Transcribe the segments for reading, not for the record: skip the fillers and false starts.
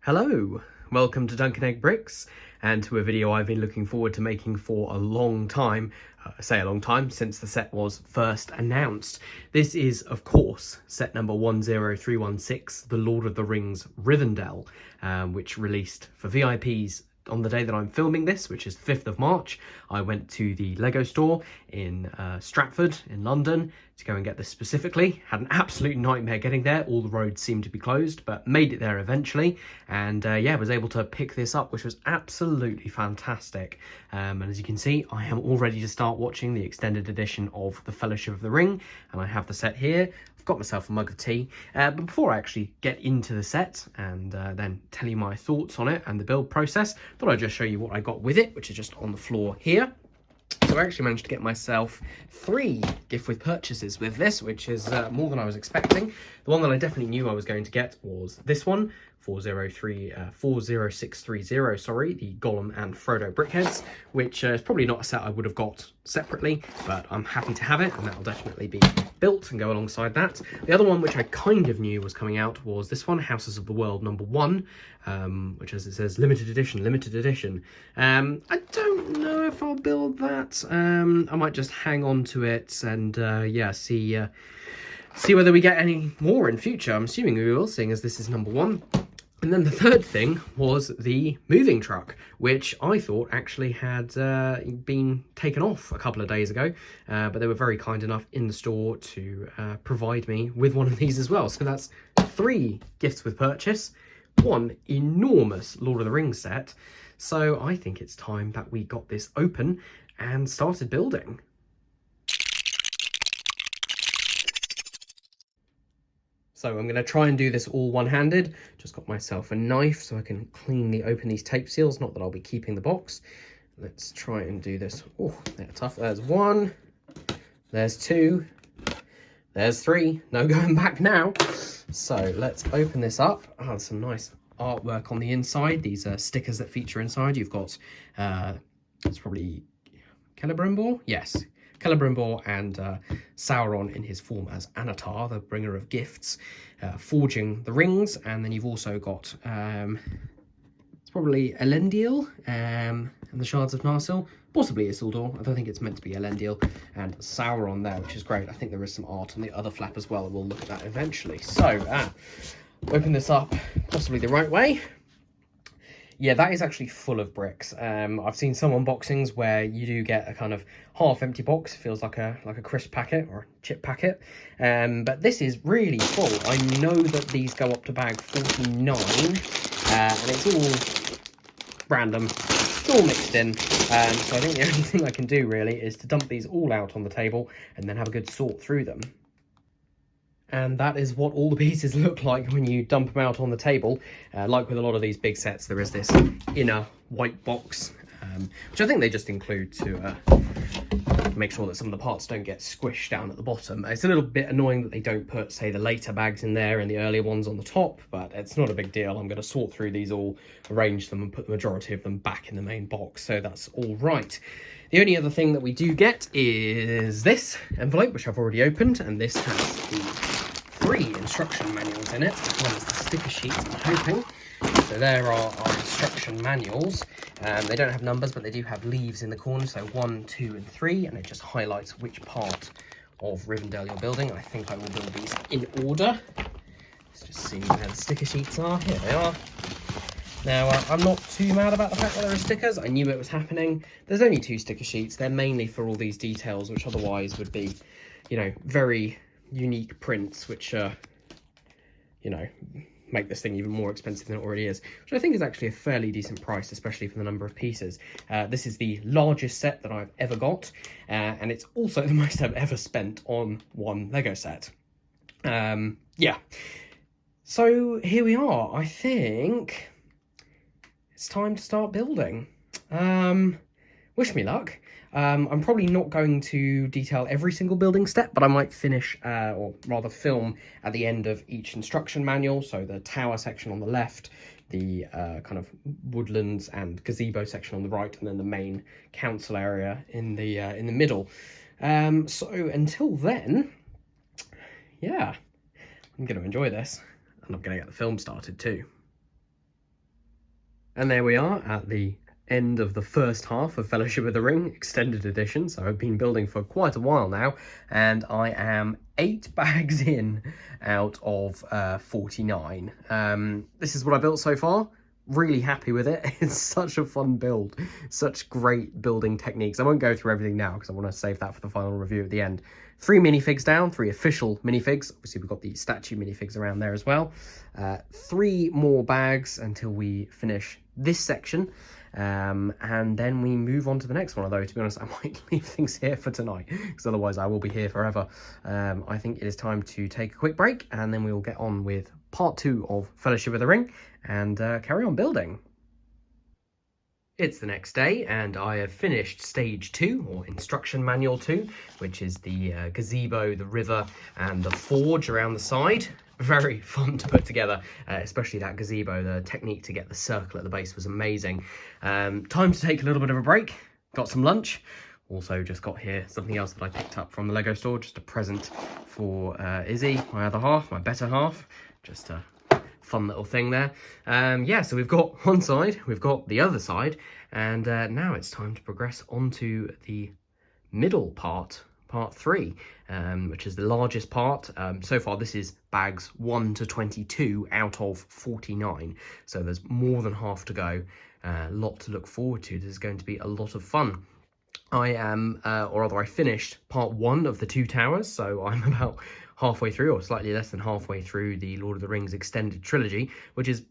Hello, welcome to Duncan Egg Bricks and to a video I've been looking forward to making for a long time. I say a long time, since the set was first announced. This is, of course, set number 10316, The Lord of the Rings Rivendell, which released for VIPs on the day that I'm filming this, which is the 5th of March. I went to the Lego store in Stratford in London to go and get this specifically. Had an absolute nightmare getting there. All the roads seemed to be closed, but made it there eventually. And yeah, was able to pick this up, which was absolutely fantastic. And as you can see, I am all ready to start watching the extended edition of The Fellowship of the Ring. And I have the set here. Got myself a mug of tea, but before I actually get into the set and then tell you my thoughts on it and the build process, thought I'd just show you what I got with it, which is just on the floor here. So I actually managed to get myself 3 gift with purchases with this, which is more than I was expecting. The one that I definitely knew I was going to get was this one, 40630, sorry, the Gollum and Frodo brickheads, which is probably not a set I would have got separately, but I'm happy to have it, and that'll definitely be built and go alongside that. The other one, which I kind of knew was coming out, was this one, Houses of the World #1, which, as it says, limited edition, limited edition. I don't know if I'll build that. I might just hang on to it and yeah, see whether we get any more in future. I'm assuming we will, seeing as this is #1. And then the third thing was the moving truck, which I thought actually had been taken off a couple of days ago, but they were very kind enough in the store to provide me with one of these as well. So that's 3 gifts with purchase, 1 enormous Lord of the Rings set. So I think it's time that we got this open and started building. So I'm going to try and do this all one-handed. Just got myself a knife so I can cleanly open these tape seals. Not that I'll be keeping the box. Let's try and do this. Oh, they're tough. There's 1. There's 2. There's 3. No going back now. So let's open this up. Oh, there's some nice artwork on the inside. These are stickers that feature inside. You've got, it's probably Celebrimbor? Yes. Celebrimbor and Sauron in his form as Anatar, the bringer of gifts, forging the rings. And then you've also got, it's probably Elendil and the Shards of Narsil, possibly Isildur. I don't think it's meant to be Elendil, and Sauron there, which is great. I think there is some art on the other flap as well. We'll look at that eventually. So, open this up possibly the right way. Yeah, that is actually full of bricks. I've seen some unboxings where you do get a kind of half-empty box. It feels like a crisp packet or a chip packet. But this is really full. I know that these go up to bag 49, and it's all random. It's all mixed in. So I think the only thing I can do really is to dump these all out on the table and then have a good sort through them. And that is what all the pieces look like when you dump them out on the table. Like with a lot of these big sets, there is this inner white box, which I think they just include to make sure that some of the parts don't get squished down at the bottom. It's a little bit annoying that they don't put, say, the later bags in there and the earlier ones on the top, but it's not a big deal. I'm going to sort through these all, arrange them, and put the majority of them back in the main box, so that's all right. The only other thing that we do get is this envelope, which I've already opened, and this has the 3 instruction manuals in it, as well as the sticker sheets, I'm hoping. So there are our instruction manuals. They don't have numbers, but they do have leaves in the corner, so 1, 2, and 3, and it just highlights which part of Rivendell you're building. I think I will build these in order. Let's just see where the sticker sheets are. Here they are. Now, I'm not too mad about the fact that there are stickers. I knew it was happening. There's only 2 sticker sheets. They're mainly for all these details, which otherwise would be, you know, very unique prints, which, you know, make this thing even more expensive than it already is, which I think is actually a fairly decent price, especially for the number of pieces. This is the largest set that I've ever got, and it's also the most I've ever spent on one Lego set. Yeah. So here we are. I think it's time to start building. Wish me luck. I'm probably not going to detail every single building step, but I might finish, or rather film at the end of each instruction manual. So the tower section on the left, the kind of woodlands and gazebo section on the right, and then the main council area in the middle. So until then, yeah, I'm going to enjoy this, and I'm going to get the film started too. And there we are at the end of the first half of Fellowship of the Ring Extended Edition. So I've been building for quite a while now, and I am 8 bags in out of 49. This is what I built so far. Really happy with it. It's such a fun build, such great building techniques. I won't go through everything now because I want to save that for the final review at the end. 3 minifigs down, 3 official minifigs. Obviously we've got the statue minifigs around there as well. 3 more bags until we finish this section, and then we move on to the next one. Although, to be honest, I might leave things here for tonight because otherwise I will be here forever. I think it is time to take a quick break, and then we will get on with part 2 of Fellowship of the Ring and carry on building. It's the next day, and I have finished stage 2, or instruction manual 2, which is the gazebo, the river, and the forge around the side. Very fun to put together, especially that gazebo. The technique to get the circle at the base was amazing. Time to take a little bit of a break. Got some lunch. Also just got here something else that I picked up from the Lego store, just a present for Izzy, my other half, my better half. Just a fun little thing there. Yeah, so we've got one side, we've got the other side, and now it's time to progress onto the middle part, part 3, which is the largest part. So far this is bags 1 to 22 out of 49, so there's more than half to go. A lot to look forward to. This is going to be a lot of fun. I am, or rather I finished part 1 of the 2 towers, so I'm about halfway through, or slightly less than halfway through, the Lord of the Rings extended trilogy, which is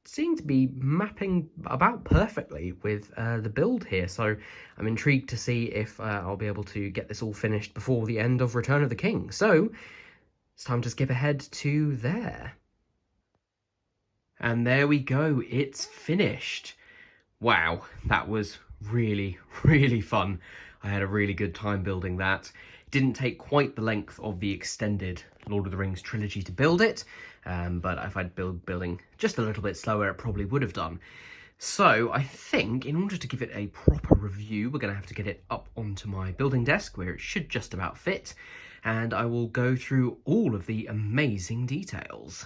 seeming to be mapping about perfectly with the build here. So I'm intrigued to see if I'll be able to get this all finished before the end of Return of the King. So it's time to skip ahead to there. And there we go, it's finished. Wow, that was really, really fun. I had a really good time building that. It didn't take quite the length of the extended Lord of the Rings trilogy to build it, but if I'd building just a little bit slower, it probably would have done. So I think in order to give it a proper review, we're going to have to get it up onto my building desk where it should just about fit, and I will go through all of the amazing details.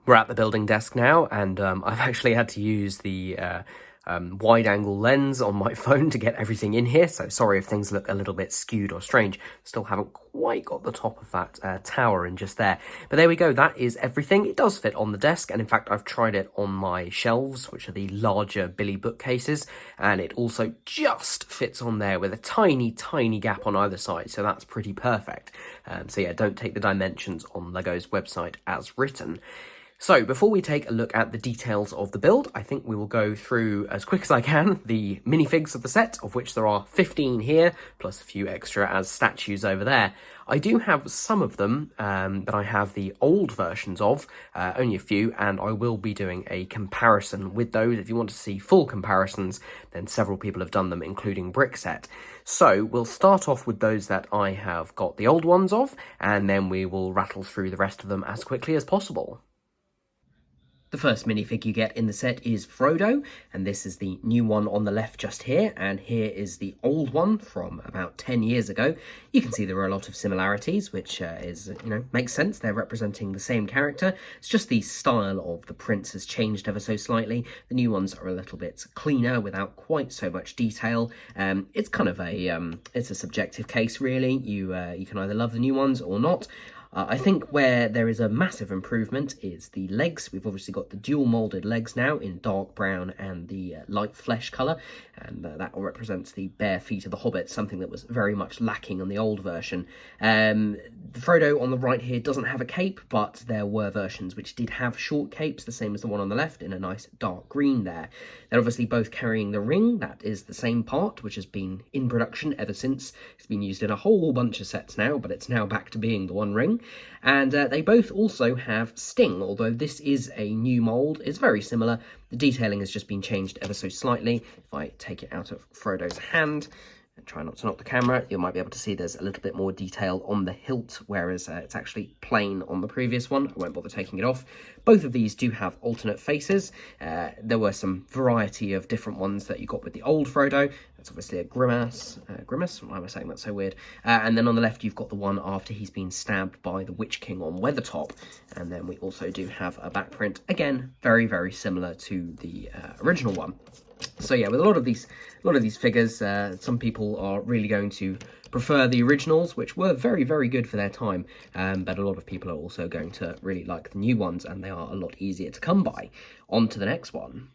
We're at the building desk now, and I've actually had to use the wide-angle lens on my phone to get everything in here, so sorry if things look a little bit skewed or strange. Still haven't quite got the top of that tower in just there. But there we go, that is everything. It does fit on the desk, and in fact I've tried it on my shelves, which are the larger Billy bookcases, and it also just fits on there with a tiny, tiny gap on either side, so that's pretty perfect. So yeah, don't take the dimensions on Lego's website as written. So before we take a look at the details of the build, I think we will go through as quick as I can the minifigs of the set, of which there are 15 here, plus a few extra as statues over there. I do have some of them that I have the old versions of, only a few, and I will be doing a comparison with those. If you want to see full comparisons, then several people have done them, including Brickset. So we'll start off with those that I have got the old ones of, and then we will rattle through the rest of them as quickly as possible. The first minifig you get in the set is Frodo, and this is the new one on the left just here, and here is the old one from about 10 years ago. You can see there are a lot of similarities, which makes sense. They're representing the same character. It's just the style of the prints has changed ever so slightly. The new ones are a little bit cleaner without quite so much detail. It's kind of it's a subjective case, really. You can either love the new ones or not. I think where there is a massive improvement is the legs. We've obviously got the dual moulded legs now in dark brown and the light flesh colour, and that represents the bare feet of the Hobbit, something that was very much lacking on the old version. Frodo on the right here doesn't have a cape, but there were versions which did have short capes, the same as the one on the left, in a nice dark green there. They're obviously both carrying the ring. That is the same part, which has been in production ever since. It's been used in a whole bunch of sets now, but it's now back to being the one ring. And they both also have Sting, although this is a new mould. It's very similar. The detailing has just been changed ever so slightly. If I take it out of Frodo's hand and try not to knock the camera, you might be able to see there's a little bit more detail on the hilt, whereas it's actually plain on the previous one. I won't bother taking it off. Both of these do have alternate faces. There were some variety of different ones that you got with the old Frodo. That's obviously a grimace. Why am I saying that so weird? And then on the left, you've got the one after he's been stabbed by the Witch King on Weathertop. And then we also do have a back print, again, very, very similar to the original one. So yeah, with a lot of these figures, some people are really going to prefer the originals, which were very, very good for their time, but a lot of people are also going to really like the new ones, and they are a lot easier to come by. On to the next one.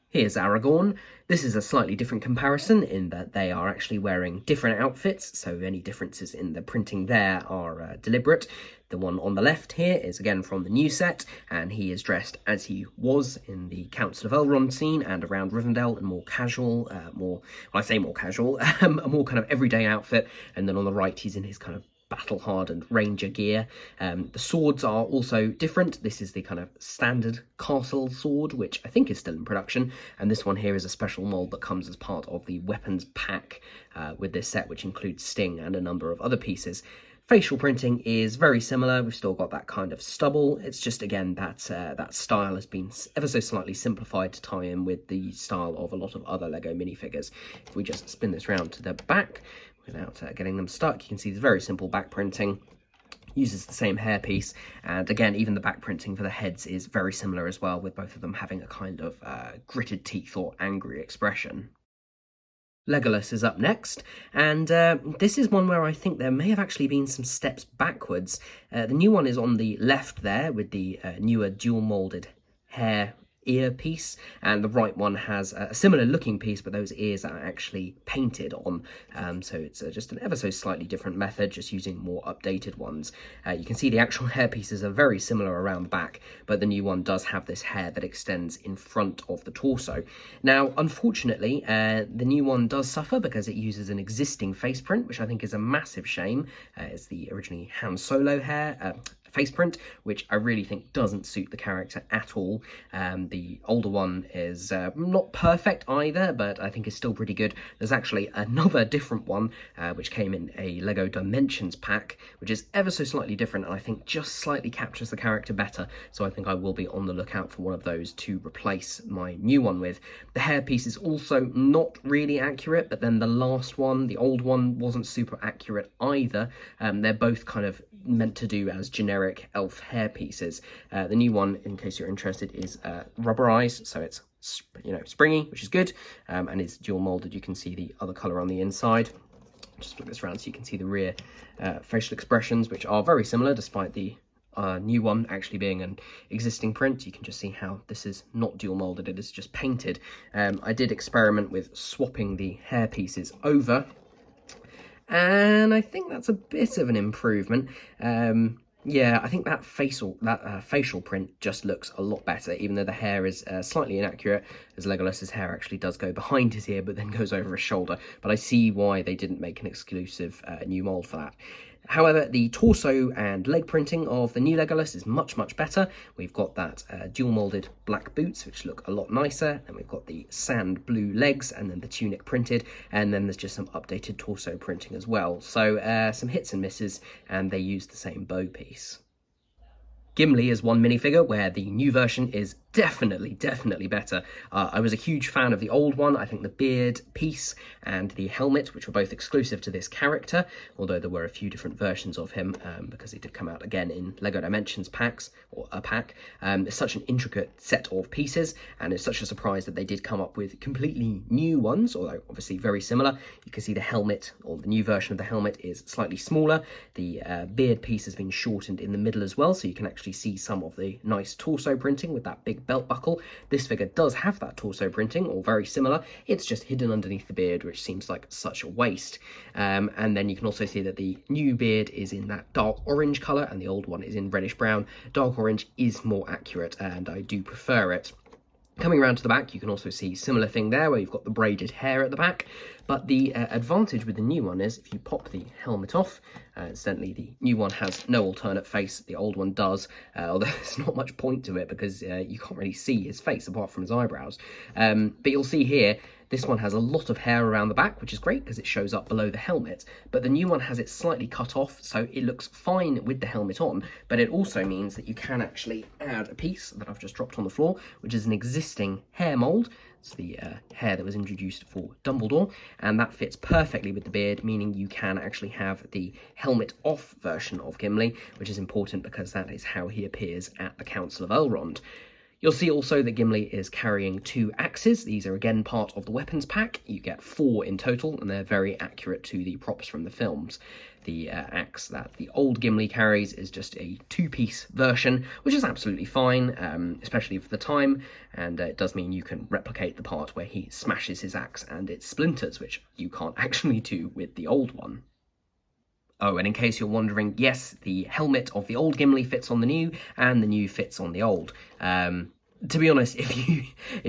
Here's Aragorn. This is a slightly different comparison in that they are actually wearing different outfits, so any differences in the printing there are deliberate. The one on the left here is again from the new set, and he is dressed as he was in the Council of Elrond scene and around Rivendell in more casual, I say more casual, a more kind of everyday outfit, and then on the right he's in his kind of battle-hardened ranger gear. The swords are also different. This is the kind of standard castle sword, which I think is still in production, and this one here is a special mold that comes as part of the weapons pack with this set, which includes Sting and a number of other pieces. Facial printing is very similar. We've still got that kind of stubble. It's just, again, that style has been ever so slightly simplified to tie in with the style of a lot of other Lego minifigures. If we just spin this round to the back without getting them stuck, you can see there's very simple back printing. Uses the same hairpiece, and again, even the back printing for the heads is very similar as well, with both of them having a kind of gritted teeth or angry expression. Legolas is up next, and this is one where I think there may have actually been some steps backwards. The new one is on the left there with the newer dual moulded hair ear piece, and the right one has a similar looking piece, but those ears are actually painted on, so it's just an ever so slightly different method, just using more updated ones. You can see the actual hair pieces are very similar around the back, but the new one does have this hair that extends in front of the torso. Now, unfortunately, the new one does suffer because it uses an existing face print, which I think is a massive shame. It's the originally Han Solo hair face print, which I really think doesn't suit the character at all. The older one is not perfect either, but I think is still pretty good. There's actually another different one, which came in a Lego Dimensions pack, which is ever so slightly different, and I think just slightly captures the character better, so I think I will be on the lookout for one of those to replace my new one with. The hairpiece is also not really accurate, but then the last one, the old one, wasn't super accurate either. They're both kind of meant to do as generic elf hair pieces. The new one, in case you're interested, is rubberized, so it's springy, which is good, and it's dual molded. You can see the other color on the inside. Just flip this around so you can see the rear facial expressions, which are very similar despite the new one actually being an existing print. You can just see how this is not dual molded, it is just painted. I did experiment with swapping the hair pieces over, and I think that's a bit of an improvement. Yeah, I think that facial print just looks a lot better, even though the hair is slightly inaccurate, as Legolas's hair actually does go behind his ear but then goes over his shoulder. But I see why they didn't make an exclusive new mold for that. However, the torso and leg printing of the new Legolas is much, much better. We've got that dual moulded black boots, which look a lot nicer, and we've got the sand blue legs, and then the tunic printed, and then there's just some updated torso printing as well. So some hits and misses, and they use the same bow piece. Gimli is one minifigure where the new version is definitely better. I was a huge fan of the old one. I think the beard piece and the helmet, which were both exclusive to this character, although there were a few different versions of him, because he did come out again in Lego Dimensions packs, or a pack. It's such an intricate set of pieces, and it's such a surprise that they did come up with completely new ones, although obviously very similar. You can see the helmet, or the new version of the helmet, is slightly smaller. The beard piece has been shortened in the middle as well, so you can actually see some of the nice torso printing with that big belt buckle. This figure does have that torso printing, or very similar. It's just hidden underneath the beard, which seems like such a waste. And then you can also see that the new beard is in that dark orange colour, and the old one is in reddish brown. Dark orange is more accurate, and I do prefer it. Coming around to the back, you can also see similar thing there, where you've got the braided hair at the back. But the advantage with the new one is if you pop the helmet off, incidentally, the new one has no alternate face, the old one does, although there's not much point to it because you can't really see his face apart from his eyebrows. But you'll see here, This one has a lot of hair around the back, which is great because it shows up below the helmet, but the new one has it slightly cut off, so it looks fine with the helmet on, but it also means that you can actually add a piece that I've just dropped on the floor, which is an existing hair mould. It's the hair that was introduced for Dumbledore, and that fits perfectly with the beard, meaning you can actually have the helmet off version of Gimli, which is important because that is how he appears at the Council of Elrond. You'll see also that Gimli is carrying 2 axes. These are again part of the weapons pack. You get 4 in total, and they're very accurate to the props from the films. The axe that the old Gimli carries is just a 2-piece version, which is absolutely fine, especially for the time, and it does mean you can replicate the part where he smashes his axe and it splinters, which you can't actually do with the old one. Oh, and in case you're wondering, yes, the helmet of the old Gimli fits on the new, and the new fits on the old. To be honest, if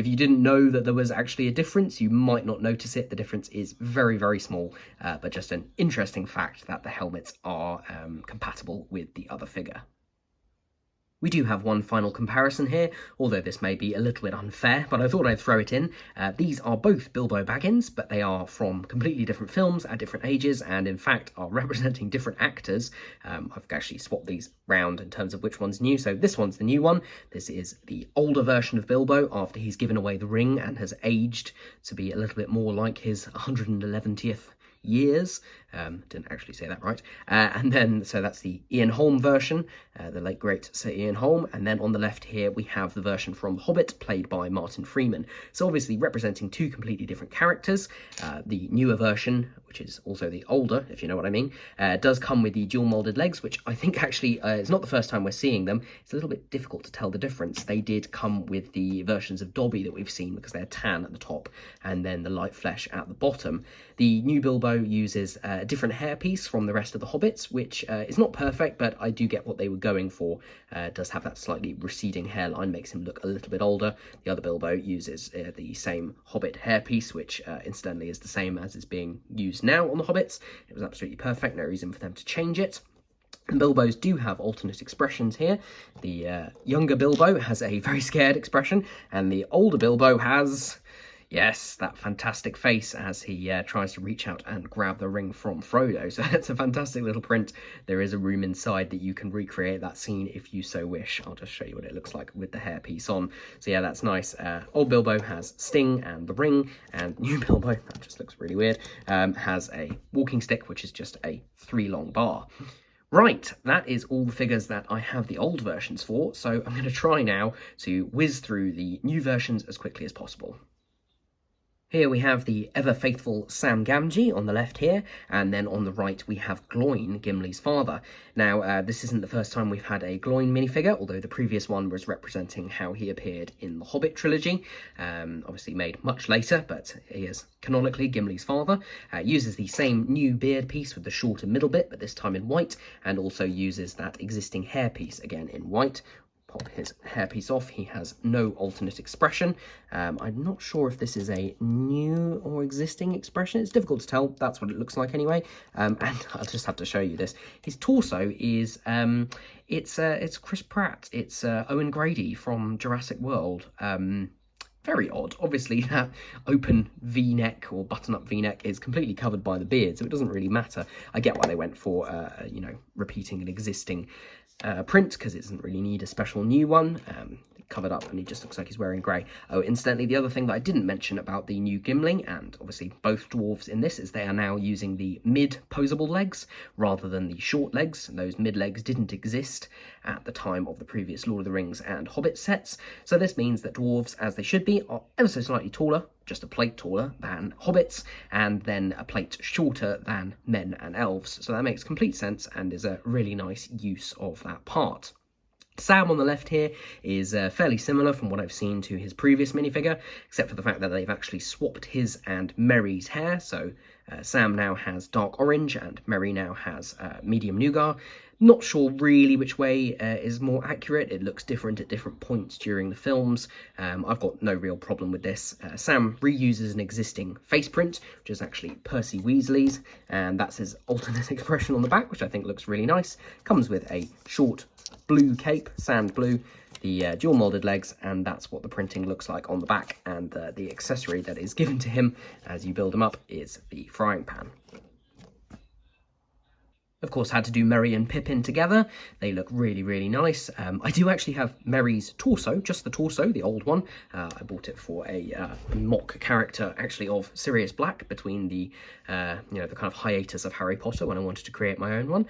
you didn't know that there was actually a difference, you might not notice it. The difference is very, very small, but just an interesting fact that the helmets are compatible with the other figure. We do have one final comparison here, although this may be a little bit unfair, but I thought I'd throw it in. These are both Bilbo Baggins, but they are from completely different films at different ages, and in fact are representing different actors. I've actually swapped these round in terms of which one's new, so this one's the new one. This is the older version of Bilbo after he's given away the ring and has aged to be a little bit more like his 111th years. Didn't actually say that right. And then, so that's the Ian Holm version, the late great Sir Ian Holm. And then on the left here, we have the version from The Hobbit, played by Martin Freeman. So obviously representing 2 completely different characters. The newer version, which is also the older, if you know what I mean, does come with the dual molded legs, which I think actually is not the first time we're seeing them. It's a little bit difficult to tell the difference. They did come with the versions of Dobby that we've seen because they're tan at the top and then the light flesh at the bottom. The new Bilbo uses a different hairpiece from the rest of the Hobbits, which is not perfect, but I do get what they were going for. Does have that slightly receding hairline, makes him look a little bit older. The other Bilbo uses the same Hobbit hairpiece, which incidentally is the same as is being used now on the Hobbits. It was absolutely perfect, no reason for them to change it. And Bilbos do have alternate expressions here. The younger Bilbo has a very scared expression, and the older Bilbo has, yes, that fantastic face as he tries to reach out and grab the ring from Frodo. So it's a fantastic little print. There is a room inside that you can recreate that scene if you so wish. I'll just show you what it looks like with the hairpiece on. So yeah, that's nice. Old Bilbo has Sting and the ring, and new Bilbo, that just looks really weird, has a walking stick, which is just a 3-long bar. Right, that is all the figures that I have the old versions for, so I'm going to try now to whiz through the new versions as quickly as possible. Here we have the ever-faithful Sam Gamgee on the left here, and then on the right we have Gloin, Gimli's father. Now, this isn't the first time we've had a Gloin minifigure, although the previous one was representing how he appeared in the Hobbit trilogy, obviously made much later, but he is canonically Gimli's father. Uses the same new beard piece with the shorter middle bit, but this time in white, and also uses that existing hair piece, again in white. Pop his hairpiece off, he has no alternate expression. I'm not sure if this is a new or existing expression. It's difficult to tell. That's what it looks like anyway. And I'll just have to show you this. His torso is it's Chris Pratt. It's Owen Grady from Jurassic World. Very odd. Obviously, that open V-neck or button-up V-neck is completely covered by the beard, so it doesn't really matter. I get why they went for, repeating an existing print, because it doesn't really need a special new one. Covered up, and he just looks like he's wearing grey. Oh, incidentally, the other thing that I didn't mention about the new Gimli, and obviously both dwarves in this, is they are now using the mid-posable legs rather than the short legs. Those mid legs didn't exist at the time of the previous Lord of the Rings and Hobbit sets, so this means that dwarves, as they should be, are ever so slightly taller, just a plate taller than hobbits, and then a plate shorter than men and elves. So that makes complete sense and is a really nice use of that part. Sam on the left here is fairly similar from what I've seen to his previous minifigure, except for the fact that they've actually swapped his and Merry's hair. So Sam now has dark orange and Merry now has medium nougat. Not sure really which way is more accurate. It looks different at different points during the films. I've got no real problem with this. Sam reuses an existing face print, which is actually Percy Weasley's, and that's his alternate expression on the back, which I think looks really nice. Comes with a short blue cape, sand blue, the dual molded legs, and that's what the printing looks like on the back. And the accessory that is given to him as you build him up is the frying pan. Of course, had to do Merry and Pippin together. They look really, really nice. I do actually have Merry's torso, just the torso, the old one. I bought it for a mock character, actually, of Sirius Black between the, the kind of hiatus of Harry Potter when I wanted to create my own one,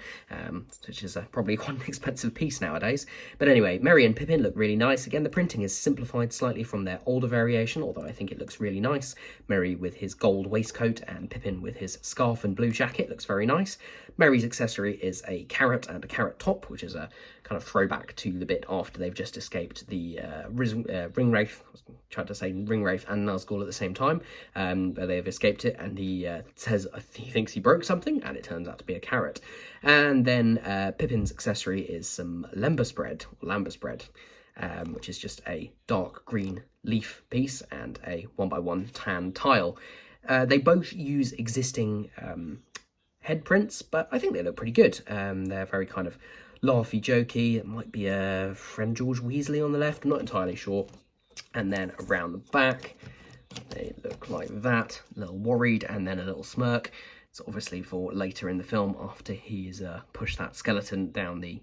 which is probably quite an expensive piece nowadays. But anyway, Merry and Pippin look really nice. Again, the printing is simplified slightly from their older variation, although I think it looks really nice. Merry with his gold waistcoat and Pippin with his scarf and blue jacket looks very nice. Merry's accessory is a carrot and a carrot top, which is a kind of throwback to the bit after they've just escaped the Ringwraith. I was trying to say Ringwraith and Nazgul at the same time, but they've escaped it, and he says he thinks he broke something, and it turns out to be a carrot. And then Pippin's accessory is some lembas bread, which is just a dark green leaf piece and a 1x1 tan tile. They both use existing head prints, but I think they look pretty good. They're very kind of laughy, jokey. It might be a friend George Weasley on the left, I'm not entirely sure. And then around the back, they look like that, a little worried and then a little smirk. It's obviously for later in the film after he's pushed that skeleton down the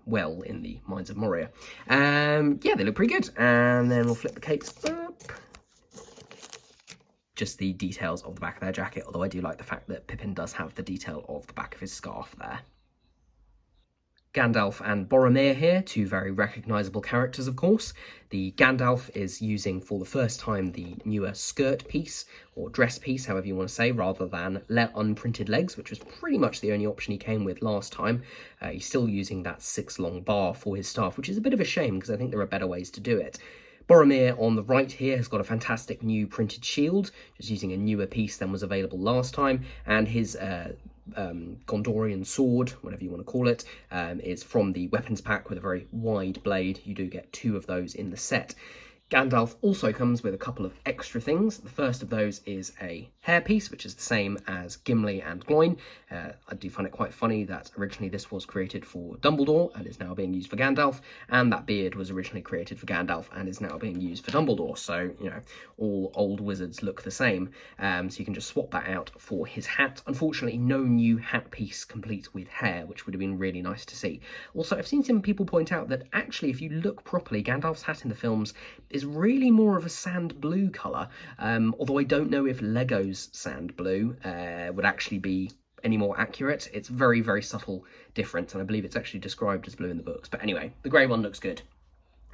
well in the Mines of Moria. Yeah, they look pretty good. And then we'll flip the capes up. Just the details of the back of their jacket, although I do like the fact that Pippin does have the detail of the back of his scarf there. Gandalf and Boromir here, two very recognisable characters, of course. The Gandalf is using for the first time the newer skirt piece, or dress piece, however you want to say, rather than unprinted legs, which was pretty much the only option he came with last time. He's still using that 6-long bar for his staff, which is a bit of a shame because I think there are better ways to do it. Boromir on the right here has got a fantastic new printed shield, just using a newer piece than was available last time, and his Gondorian sword, whatever you want to call it, is from the weapons pack with a very wide blade. You do get 2 of those in the set. Gandalf also comes with a couple of extra things. The first of those is a hairpiece, which is the same as Gimli and Gloin. I do find it quite funny that originally this was created for Dumbledore and is now being used for Gandalf, and that beard was originally created for Gandalf and is now being used for Dumbledore. So, you know, all old wizards look the same. So you can just swap that out for his hat. Unfortunately, no new hat piece complete with hair, which would have been really nice to see. Also, I've seen some people point out that actually, if you look properly, Gandalf's hat in the films is really more of a sand blue colour, although I don't know if Lego's sand blue would actually be any more accurate. It's very, very subtle difference, and I believe it's actually described as blue in the books. But anyway, the grey one looks good.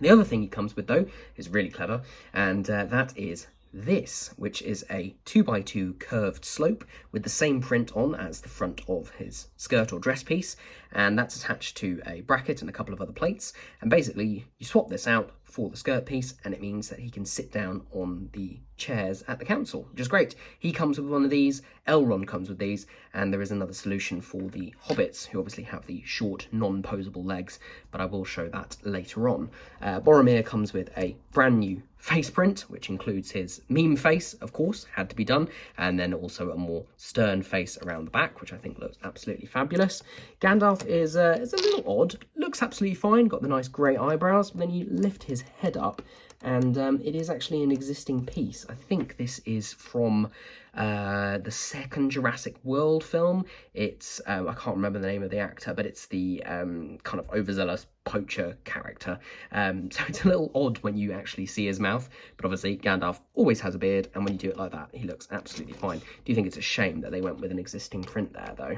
The other thing he comes with, though, is really clever, and that is this, which is a 2x2 curved slope with the same print on as the front of his skirt or dress piece, and that's attached to a bracket and a couple of other plates. And basically you swap this out for the skirt piece, and it means that he can sit down on the chairs at the council, which is great. He comes with one of these, Elrond comes with these, and there is another solution for the hobbits, who obviously have the short, non-posable legs, but I will show that later on. Boromir comes with a brand new face print, which includes his meme face, of course, had to be done, and then also a more stern face around the back, which I think looks absolutely fabulous. Gandalf is a little odd, looks absolutely fine, got the nice grey eyebrows, but then you lift his head up, and it is actually an existing piece. I think this is from the second Jurassic World film. It's, I can't remember the name of the actor, but it's the kind of overzealous poacher character. So it's a little odd when you actually see his mouth, but obviously Gandalf always has a beard, and when you do it like that, he looks absolutely fine. Do you think it's a shame that they went with an existing print there, though?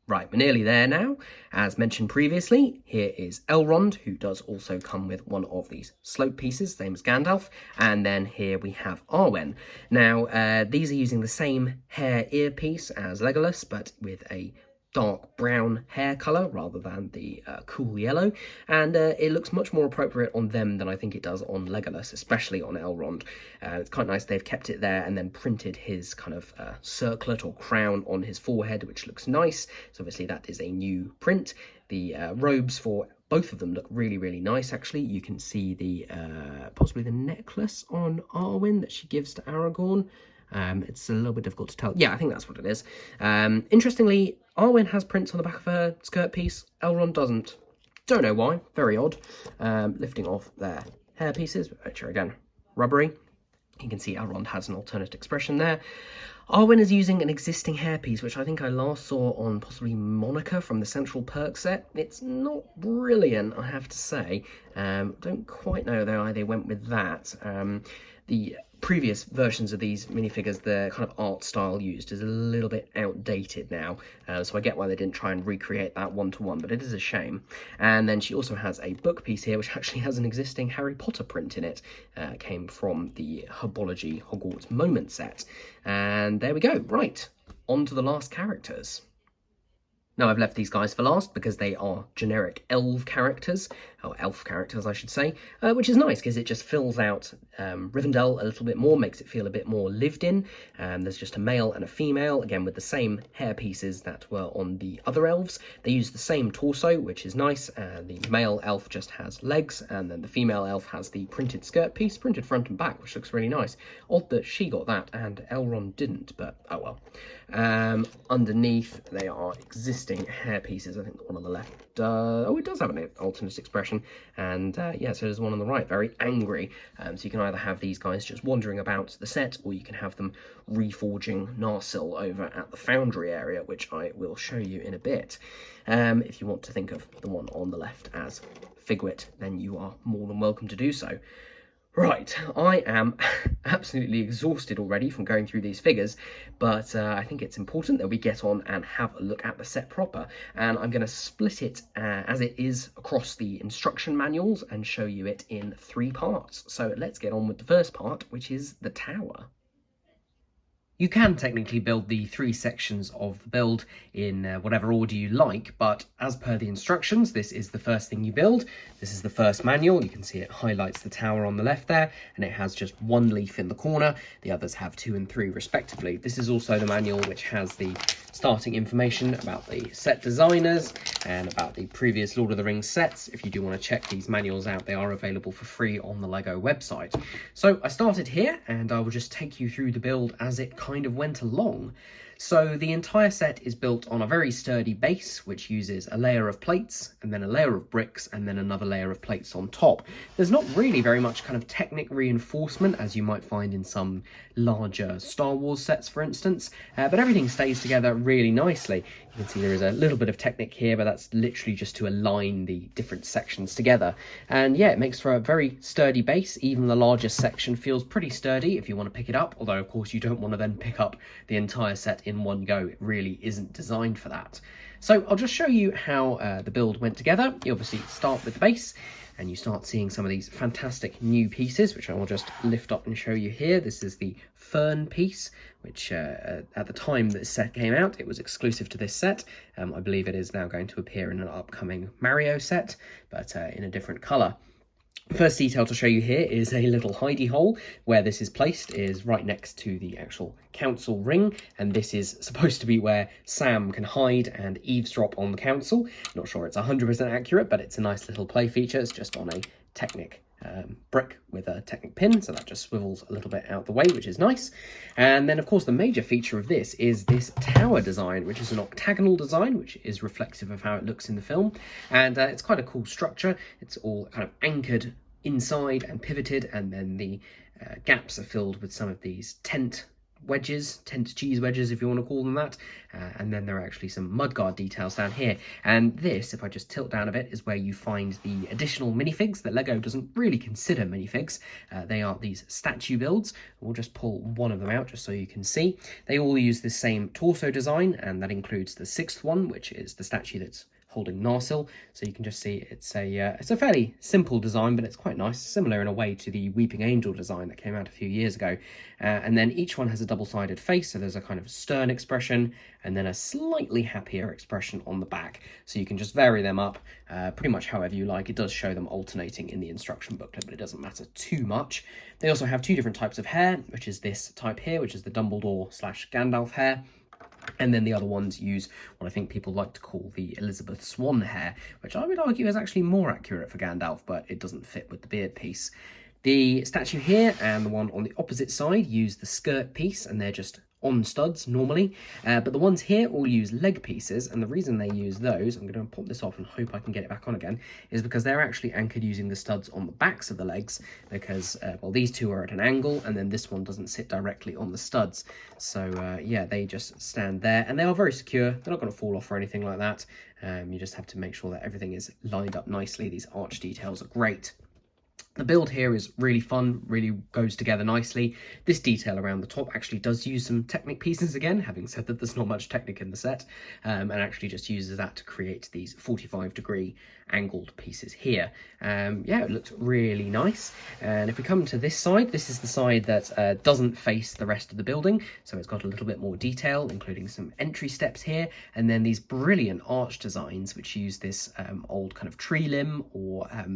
Right, we're nearly there now. As mentioned previously, here is Elrond, who does also come with one of these slope pieces, same as Gandalf. And then here we have Arwen. Now, these are using the same hair earpiece as Legolas, but with a dark brown hair colour rather than the cool yellow, and it looks much more appropriate on them than I think it does on Legolas, especially on Elrond. It's quite nice they've kept it there and then printed his kind of circlet or crown on his forehead, which looks nice. So obviously that is a new print. The robes for both of them look really, really nice, actually. You can see the possibly the necklace on Arwen that she gives to Aragorn. It's a little bit difficult to tell. Yeah, I think that's what it is. Interestingly, Arwen has prints on the back of her skirt piece. Elrond doesn't. Don't know why, very odd. Lifting off their hair pieces, which are again rubbery. You can see Elrond has an alternate expression there. Arwen is using an existing hairpiece, which I think I last saw on possibly Monica from the Central Perk set. It's not brilliant, I have to say. Don't quite know why they went with that. The previous versions of these minifigures, the kind of art style used is a little bit outdated now, so I get why they didn't try and recreate that one-to-one, but it is a shame. And then she also has a book piece here, which actually has an existing Harry Potter print in it. Came from the Herbology Hogwarts Moment set. And there we go. Right, on to the last characters. Now, I've left these guys for last because they are generic elf characters, or elf characters, I should say, which is nice because it just fills out Rivendell a little bit more, makes it feel a bit more lived in. There's just a male and a female, again with the same hair pieces that were on the other elves. They use the same torso, which is nice. The male elf just has legs, and then the female elf has the printed skirt piece, printed front and back, which looks really nice. Odd that she got that and Elrond didn't, but oh well. Underneath, they are existing hair pieces. I think the one on the left, it does have an alternate expression, and yeah, so there's one on the right, very angry. So you can either have these guys just wandering about the set, or you can have them reforging Narsil over at the foundry area, which I will show you in a bit. If you want to think of the one on the left as Figwit, then you are more than welcome to do so. Right, I am absolutely exhausted already from going through these figures, but I think it's important that we get on and have a look at the set proper, and I'm going to split it as it is across the instruction manuals and show you it in 3 parts. So let's get on with the first part, which is the tower. You can technically build the 3 sections of the build in whatever order you like, but as per the instructions, this is the first thing you build. This is the first manual. You can see it highlights the tower on the left there, and it has just 1 leaf in the corner. The others have 2 and 3 respectively. This is also the manual which has the starting information about the set designers and about the previous Lord of the Rings sets. If you do want to check these manuals out, they are available for free on the LEGO website. So I started here, and I will just take you through the build as it kind of went along. So the entire set is built on a very sturdy base, which uses a layer of plates, and then a layer of bricks, and then another layer of plates on top. There's not really very much kind of Technic reinforcement, as you might find in some larger Star Wars sets, for instance, but everything stays together really nicely. You can see there is a little bit of Technic here, but that's literally just to align the different sections together. And yeah, it makes for a very sturdy base. Even the largest section feels pretty sturdy if you want to pick it up, although of course you don't want to then pick up the entire set in one go. It really isn't designed for that. So I'll just show you how the build went together. You obviously start with the base, and you start seeing some of these fantastic new pieces, which I will just lift up and show you here. This is the Fern piece, which at the time that this set came out, it was exclusive to this set. I believe it is now going to appear in an upcoming Mario set, but in a different colour. First detail to show you here is a little hidey hole. Where this is placed is right next to the actual council ring, and this is supposed to be where Sam can hide and eavesdrop on the council. Not sure it's 100% accurate, but it's a nice little play feature. It's just on a Technic brick with a Technic pin, so that just swivels a little bit out the way, which is nice. And then of course the major feature of this is this tower design, which is an octagonal design, which is reflexive of how it looks in the film, and it's quite a cool structure. It's all kind of anchored inside and pivoted, and then the gaps are filled with some of these tent cheese wedges, if you want to call them that, and then there are actually some mudguard details down here. And this, if I just tilt down a bit, is where you find the additional minifigs that LEGO doesn't really consider minifigs. They are these statue builds. We'll just pull one of them out just so you can see. They all use the same torso design, and that includes the 6th one, which is the statue that's holding Narsil. So you can just see it's a fairly simple design, but it's quite nice, similar in a way to the Weeping Angel design that came out a few years ago. And then each one has a double-sided face, so there's a kind of stern expression and then a slightly happier expression on the back. So you can just vary them up pretty much however you like. It does show them alternating in the instruction booklet, but it doesn't matter too much. They also have 2 different types of hair, which is this type here, which is the Dumbledore/Gandalf hair. And then the other ones use what I think people like to call the Elizabeth Swann hair, which I would argue is actually more accurate for Gandalf, but it doesn't fit with the beard piece. The statue here and the one on the opposite side use the skirt piece, and they're just on studs normally, but the ones here all use leg pieces, and the reason they use those, I'm going to pop this off and hope I can get it back on again, is because they're actually anchored using the studs on the backs of the legs, because, well, these two are at an angle, and then this one doesn't sit directly on the studs. So, yeah, they just stand there, and they are very secure. They're not going to fall off or anything like that. You just have to make sure that everything is lined up nicely. These arch details are great. The build here is really fun, really goes together nicely. This detail around the top actually does use some Technic pieces again, having said that there's not much Technic in the set, and actually just uses that to create these 45-degree angled pieces here. Yeah, it looks really nice. And if we come to this side, this is the side that doesn't face the rest of the building, so it's got a little bit more detail, including some entry steps here, and then these brilliant arch designs which use this old kind of tree limb, or I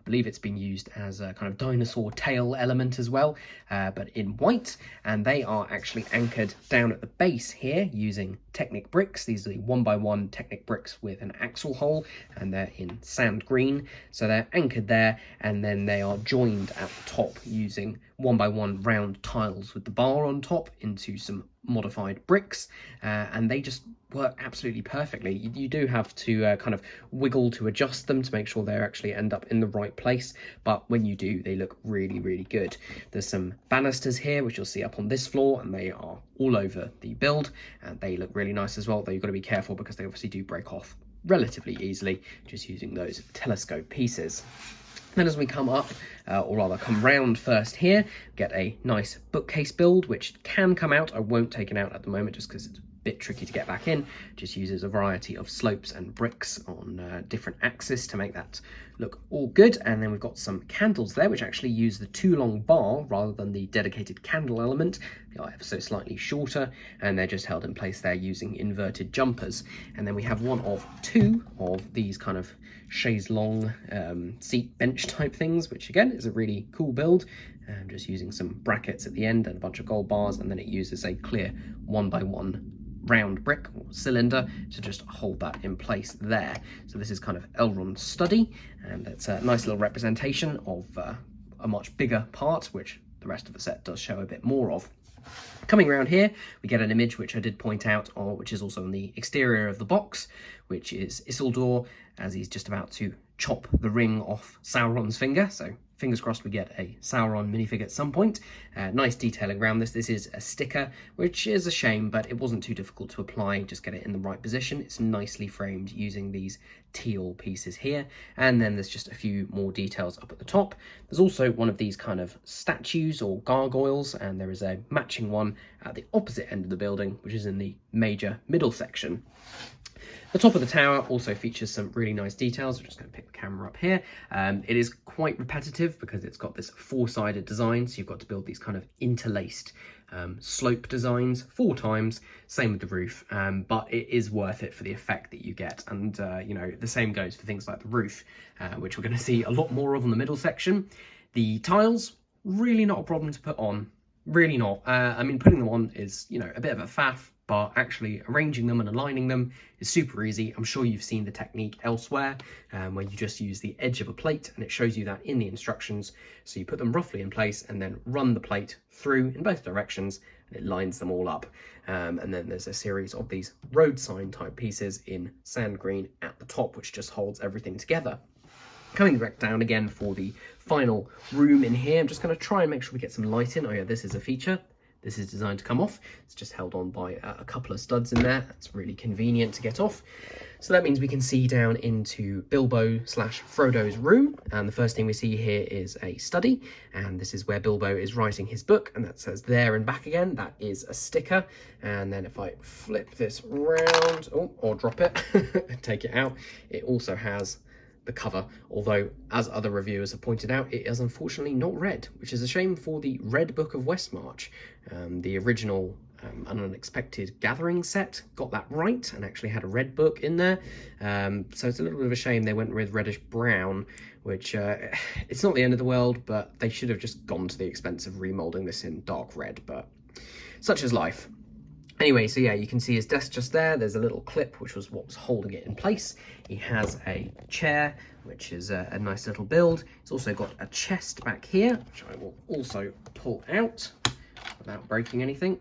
believe it's been used as a kind of dinosaur tail element as well, but in white, and they are actually anchored down at the base here using Technic bricks. These are the 1x1 Technic bricks with an axle hole, and they're in sand green, so they're anchored there, and then they are joined at the top using 1x1 round tiles with the bar on top into some modified bricks, and they just work absolutely perfectly. You do have to kind of wiggle to adjust them to make sure they actually end up in the right place, but when you do, they look really, really good. There's some banisters here which you'll see up on this floor, and they are all over the build, and they look really nice as well, though you've got to be careful because they obviously do break off relatively easily just using those telescope pieces. Then as we come up, or rather come round first here, get a nice bookcase build, which can come out. I won't take it out at the moment just because it's a bit tricky to get back in. Just uses a variety of slopes and bricks on different axes to make that look all good. And then we've got some candles there, which actually use the too long bar rather than the dedicated candle element. They are ever so slightly shorter, and they're just held in place there using inverted jumpers. And then we have one of two of these kind of chaise longue seat bench type things, which again is a really cool build. Just using some brackets at the end and a bunch of gold bars, and then it uses a clear 1x1 round brick or cylinder to just hold that in place there. So this is kind of Elrond's study, and it's a nice little representation of a much bigger part, which the rest of the set does show a bit more of. Coming around here, we get an image which I did point out, which is also on the exterior of the box, which is Isildur as he's just about to chop the ring off Sauron's finger. So fingers crossed we get a Sauron minifig at some point. Nice detailing around this. This is a sticker, which is a shame, but it wasn't too difficult to apply. Just get it in the right position. It's nicely framed using these teal pieces here. And then there's just a few more details up at the top. There's also one of these kind of statues or gargoyles, and there is a matching one at the opposite end of the building, which is in the major middle section. The top of the tower also features some really nice details. I'm just going to pick the camera up here. It is quite repetitive because it's got this four-sided design, so you've got to build these kind of interlaced slope designs 4 times. Same with the roof, but it is worth it for the effect that you get. And you know, the same goes for things like the roof, which we're going to see a lot more of in the middle section. The tiles, really not a problem to put on. Really not. I mean, putting them on is, you know, a bit of a faff, but actually arranging them and aligning them is super easy. I'm sure you've seen the technique elsewhere, where you just use the edge of a plate, and it shows you that in the instructions. So you put them roughly in place and then run the plate through in both directions, and it lines them all up. And then there's a series of these road sign type pieces in sand green at the top, which just holds everything together. Coming back down again for the final room in here, I'm just going to try and make sure we get some light in. Oh yeah, this is a feature. This is designed to come off. It's just held on by a couple of studs in there. That's really convenient to get off. So that means we can see down into Bilbo/Frodo's room. And the first thing we see here is a study. And this is where Bilbo is writing his book. And that says there and back again. That is a sticker. And then if I flip this round, or drop it, take it out, it also has the cover, although as other reviewers have pointed out, it is unfortunately not red, which is a shame for the Red Book of Westmarch. The original An Unexpected Gathering set got that right and actually had a red book in there, so it's a little bit of a shame they went with reddish brown, which it's not the end of the world, but they should have just gone to the expense of remoulding this in dark red, but such is life. Anyway, so yeah, you can see his desk just there. There's a little clip, which was what was holding it in place. He has a chair, which is a nice little build. He's also got a chest back here, which I will also pull out without breaking anything.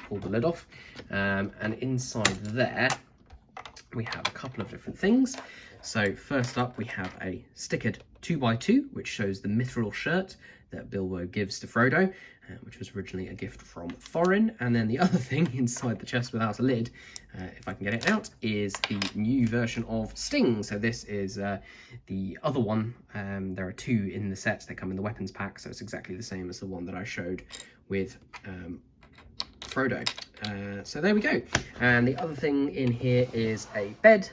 pull the lid off. And inside there, we have a couple of different things. So first up, we have a stickered 2x2, which shows the mithril shirt that Bilbo gives to Frodo, which was originally a gift from Thorin. And then the other thing inside the chest without a lid, if I can get it out, is the new version of Sting. So this is the other one. There are two in the set. They come in the weapons pack, so it's exactly the same as the one that I showed with Frodo. So there we go. And the other thing in here is a bed.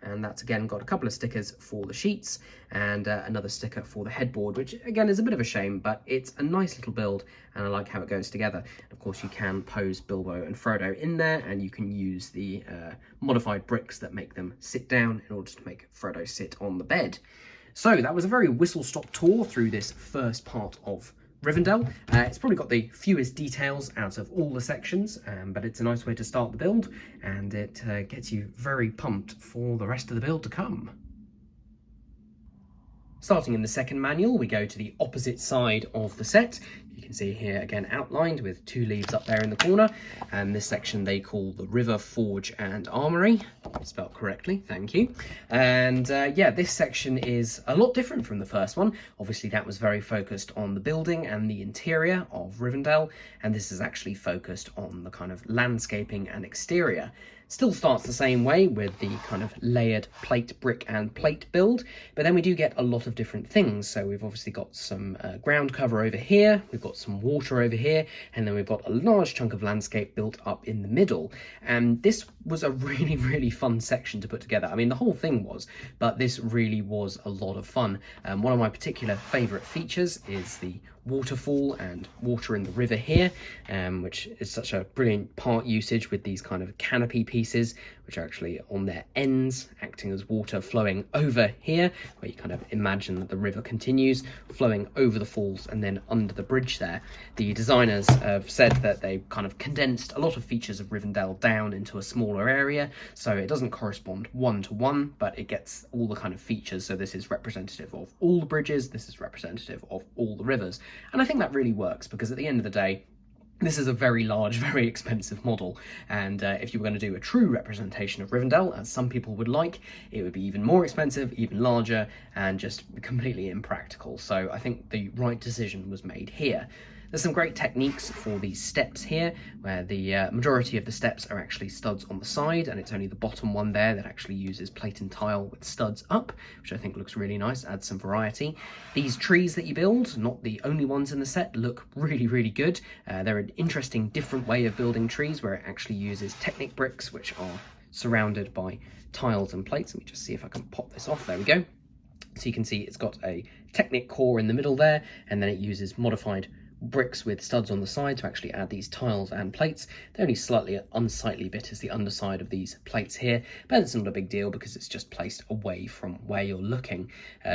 And that's again got a couple of stickers for the sheets and another sticker for the headboard, which again is a bit of a shame, but it's a nice little build and I like how it goes together. And of course you can pose Bilbo and Frodo in there, and you can use the modified bricks that make them sit down in order to make Frodo sit on the bed. So that was a very whistle-stop tour through this first part of Rivendell. It's probably got the fewest details out of all the sections, but it's a nice way to start the build, and it gets you very pumped for the rest of the build to come. Starting in the second manual, we go to the opposite side of the set. You can see here again outlined with two leaves up there in the corner, and this section they call the River, Forge and Armoury. Spelled correctly, thank you. And yeah, this section is a lot different from the first one. Obviously that was very focused on the building and the interior of Rivendell, and this is actually focused on the kind of landscaping and exterior. Still starts the same way with the kind of layered plate, brick and plate build, but then we do get a lot of different things. So we've obviously got some ground cover over here, we've got some water over here, and then we've got a large chunk of landscape built up in the middle. And this was a really, really fun section to put together. I mean, the whole thing was, but this really was a lot of fun. One of my particular favourite features is the waterfall and water in the river here, which is such a brilliant part usage with these kind of canopy pieces, which are actually on their ends, acting as water flowing over here, where you kind of imagine that the river continues flowing over the falls and then under the bridge there. The designers have said that they kind of condensed a lot of features of Rivendell down into a smaller area, so it doesn't correspond one-to-one, but it gets all the kind of features. So this is representative of all the bridges, this is representative of all the rivers. And I think that really works, because at the end of the day, this is a very large, very expensive model, and if you were going to do a true representation of Rivendell, as some people would like, it would be even more expensive, even larger, and just completely impractical. So I think the right decision was made here. There's some great techniques for these steps here, where the majority of the steps are actually studs on the side, and it's only the bottom one there that actually uses plate and tile with studs up, which I think looks really nice, adds some variety. These trees that you build, not the only ones in the set, look really, really good. They're an interesting, different way of building trees, where it actually uses Technic bricks, which are surrounded by tiles and plates. Let me just see if I can pop this off. There we go. So you can see it's got a Technic core in the middle there, and then it uses modified bricks with studs on the side to actually add these tiles and plates. The only slightly unsightly bit is the underside of these plates here, but it's not a big deal because it's just placed away from where you're looking.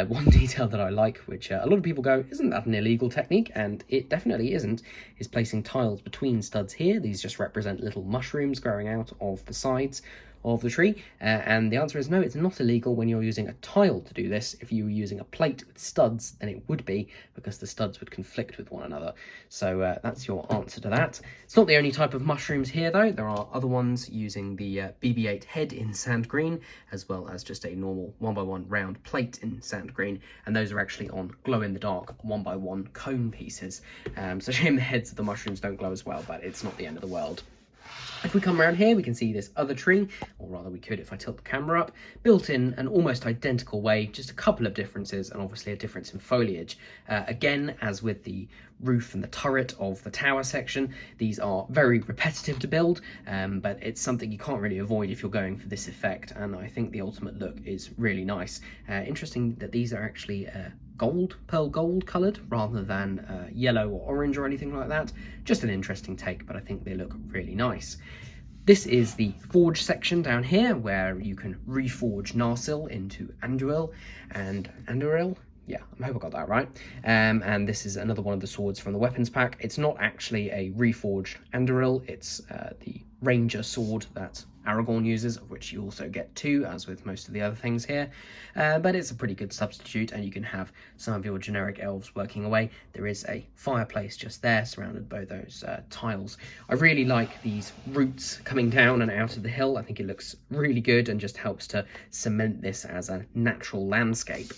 One detail that I like, which a lot of people go, isn't that an illegal technique? And it definitely isn't, is placing tiles between studs here. These just represent little mushrooms growing out of the sides of the tree, and the answer is no, it's not illegal when you're using a tile to do this. If you were using a plate with studs, then it would be, because the studs would conflict with one another. So that's your answer to that. It's not the only type of mushrooms here though. There are other ones using the BB-8 head in sand green, as well as just a normal 1x1 round plate in sand green, and those are actually on glow-in-the-dark 1x1 cone pieces. So shame the heads of the mushrooms don't glow as well, but it's not the end of the world. If we come around here, we can see this other tree, or rather we could if I tilt the camera up, built in an almost identical way, just a couple of differences and obviously a difference in foliage. Again, as with the roof and the turret of the tower section, these are very repetitive to build, but it's something you can't really avoid if you're going for this effect, and I think the ultimate look is really nice. Interesting that these are actually pearl gold coloured rather than yellow or orange or anything like that. Just an interesting take, but I think they look really nice. This is the forge section down here, where you can reforge Narsil into Anduril and Anduril. Yeah, I hope I got that right. And this is another one of the swords from the weapons pack. It's not actually a reforged Anduril, it's the ranger sword that Aragorn uses, of which you also get 2, as with most of the other things here. But it's a pretty good substitute, and you can have some of your generic elves working away. There is a fireplace just there, surrounded by those tiles. I really like these roots coming down and out of the hill. I think it looks really good and just helps to cement this as a natural landscape.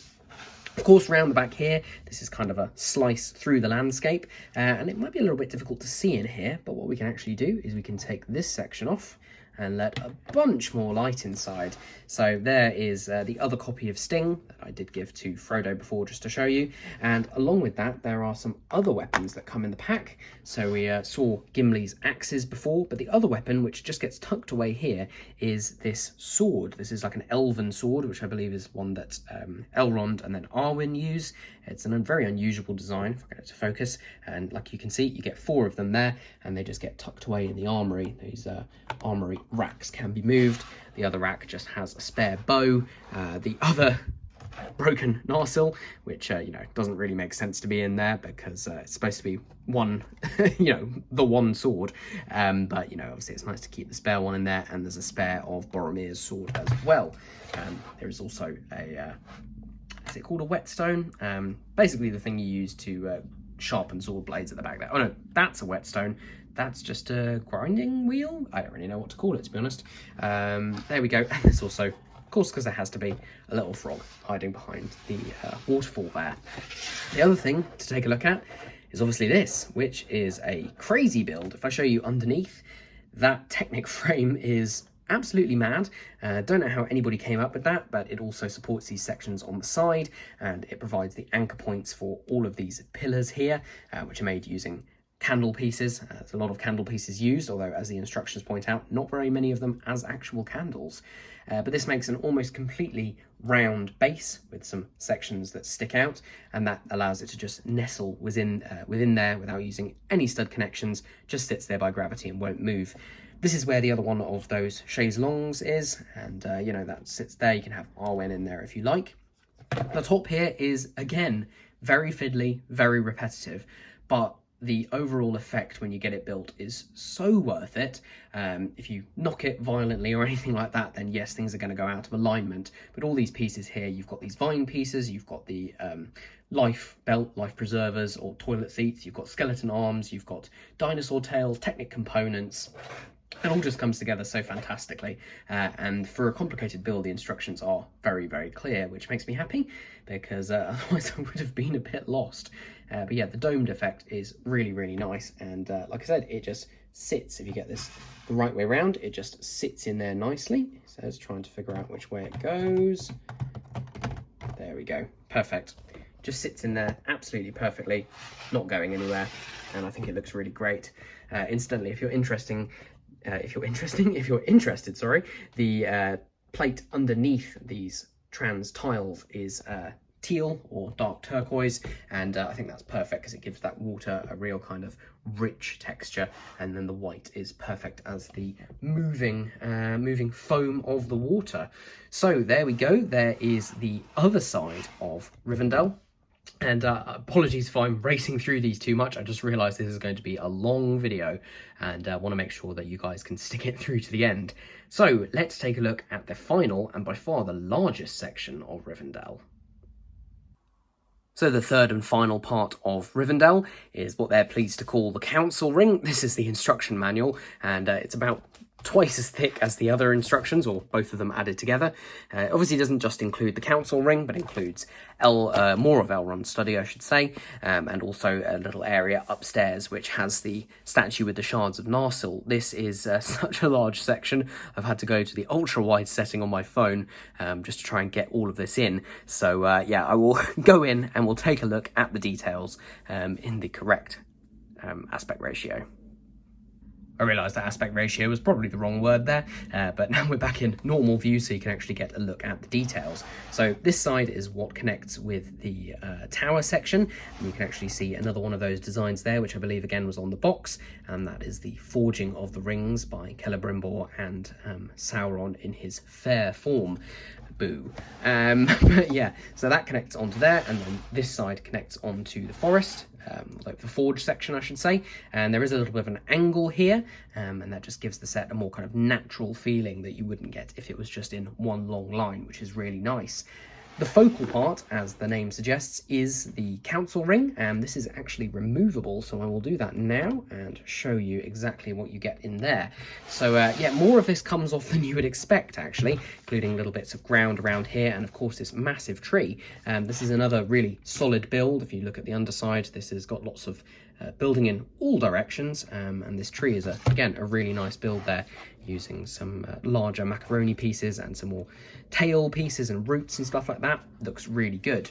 Of course, around the back here, this is kind of a slice through the landscape, and it might be a little bit difficult to see in here, but what we can actually do is we can take this section off and let a bunch more light inside. So there is the other copy of Sting that I did give to Frodo before, just to show you. And along with that, there are some other weapons that come in the pack. So we saw Gimli's axes before, but the other weapon, which just gets tucked away here, is this sword. This is like an elven sword, which I believe is one that Elrond and then Arwen use. It's a very unusual design, if I get it to focus. And like you can see, you get 4 of them there, and they just get tucked away in the armory. These armory racks can be moved. The other rack just has a spare bow. The other broken Narsil, which doesn't really make sense to be in there because it's supposed to be one, the one sword. But obviously it's nice to keep the spare one in there, and there's a spare of Boromir's sword as well. There is also a is it called a whetstone? Basically the thing you use to sharpen sword blades at the back there. Oh no, that's a whetstone. That's just a grinding wheel? I don't really know what to call it, to be honest. There we go. And there's also, of course, because there has to be a little frog hiding behind the waterfall there. The other thing to take a look at is obviously this, which is a crazy build. If I show you underneath, that Technic frame is absolutely mad. Don't know how anybody came up with that, but it also supports these sections on the side, and it provides the anchor points for all of these pillars here, which are made using candle pieces. There's a lot of candle pieces used, although as the instructions point out, not very many of them as actual candles. But this makes an almost completely round base with some sections that stick out, and that allows it to just nestle within there without using any stud connections, just sits there by gravity and won't move. This is where the other one of those chaise longues is, and that sits there. You can have Arwen in there if you like. The top here is, again, very fiddly, very repetitive, but the overall effect when you get it built is so worth it. If you knock it violently or anything like that, then yes, things are going to go out of alignment. But all these pieces here, you've got these vine pieces, you've got the life belt, life preservers or toilet seats, you've got skeleton arms, you've got dinosaur tails, Technic components. It all just comes together so fantastically, and for a complicated build, the instructions are very, very clear, which makes me happy, because otherwise I would have been a bit lost. But yeah, the domed effect is really, really nice, and like I said, it just sits, if you get this the right way around, it just sits in there nicely. So it's trying to figure out which way it goes. There we go, perfect. Just sits in there absolutely perfectly, not going anywhere, and I think it looks really great. Incidentally, if you're interested, the plate underneath these trans tiles is teal or dark turquoise, and I think that's perfect because it gives that water a real kind of rich texture, and then the white is perfect as the moving foam of the water. So there we go. There is the other side of Rivendell. And apologies if I'm racing through these too much. I just realized this is going to be a long video, and want to make sure that you guys can stick it through to the end. So let's take a look at the final and by far the largest section of Rivendell. So the third and final part of Rivendell is what they're pleased to call the Council Ring. This is the instruction manual, and it's about twice as thick as the other instructions, or both of them added together. Obviously doesn't just include the council ring, but includes more of Elrond's study, I should say, and also a little area upstairs which has the statue with the shards of Narsil. This is such a large section. I've had to go to the ultra-wide setting on my phone just to try and get all of this in. So yeah, I will go in and we'll take a look at the details in the correct aspect ratio. I realised that aspect ratio was probably the wrong word there, but now we're back in normal view so you can actually get a look at the details. So this side is what connects with the tower section, and you can actually see another one of those designs there, which I believe again was on the box, and that is the Forging of the Rings by Celebrimbor and Sauron in his fair form. Boo. But yeah, so that connects onto there, and then this side connects onto the forest, like the forge section, I should say. And there is a little bit of an angle here, and that just gives the set a more kind of natural feeling that you wouldn't get if it was just in one long line, which is really nice. The focal part, as the name suggests, is the council ring, and this is actually removable, so I will do that now and show you exactly what you get in there. So yeah, more of this comes off than you would expect, actually, including little bits of ground around here, and of course this massive tree. This is another really solid build. If you look at the underside, this has got lots of building in all directions, and this tree is, again, a really nice build there, using some larger macaroni pieces and some more tail pieces and roots and stuff like that. Looks really good.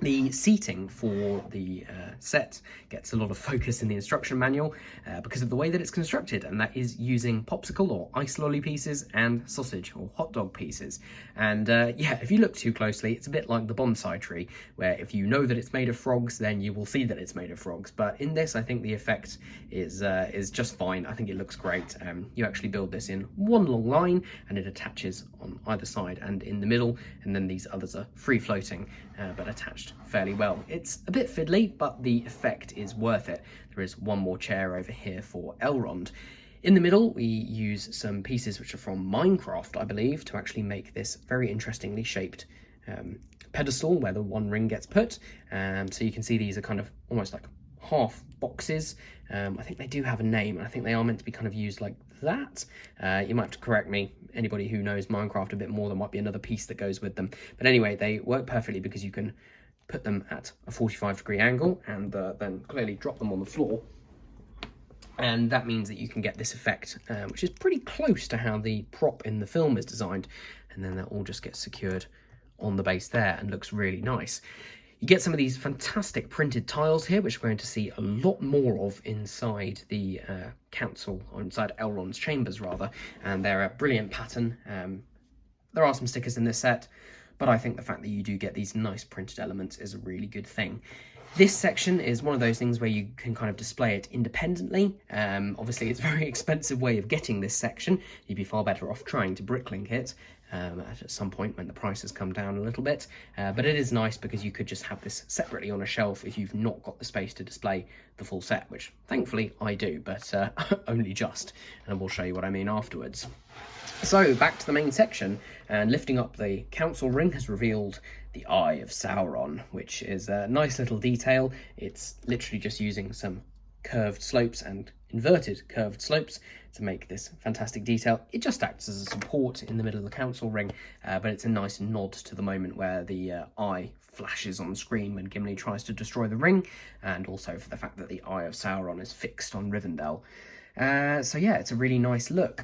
The seating for the set gets a lot of focus in the instruction manual because of the way that it's constructed, and that is using popsicle or ice lolly pieces and sausage or hot dog pieces. And yeah, if you look too closely, it's a bit like the bonsai tree, where if you know that it's made of frogs, then you will see that it's made of frogs. But in this, I think the effect is just fine. I think it looks great. You actually build this in one long line, and it attaches on either side and in the middle, and then these others are free floating but attached fairly well. It's a bit fiddly, but the effect is worth it. There is one more chair over here for Elrond. In the middle, we use some pieces which are from Minecraft, I believe, to actually make this very interestingly shaped pedestal where the one ring gets put. So you can see these are kind of almost like half boxes. I think they do have a name, and I think they are meant to be kind of used like that. You might have to correct me. Anybody who knows Minecraft a bit more, there might be another piece that goes with them. But anyway, they work perfectly because you can put them at a 45-degree angle and then clearly drop them on the floor. And that means that you can get this effect, which is pretty close to how the prop in the film is designed. And then that all just gets secured on the base there and looks really nice. You get some of these fantastic printed tiles here, which we're going to see a lot more of inside the council, or inside Elrond's chambers rather, and they're a brilliant pattern. There are some stickers in this set, but I think the fact that you do get these nice printed elements is a really good thing. This section is one of those things where you can kind of display it independently. Obviously, it's a very expensive way of getting this section. You'd be far better off trying to bricklink it at some point when the prices come down a little bit. But it is nice because you could just have this separately on a shelf if you've not got the space to display the full set, which thankfully I do, but only just. And we'll show you what I mean afterwards. So back to the main section, and lifting up the council ring has revealed the Eye of Sauron, which is a nice little detail. It's literally just using some curved slopes and inverted curved slopes to make this fantastic detail. It just acts as a support in the middle of the council ring, but it's a nice nod to the moment where the eye flashes on screen when Gimli tries to destroy the ring, and also for the fact that the Eye of Sauron is fixed on Rivendell. So yeah, it's a really nice look.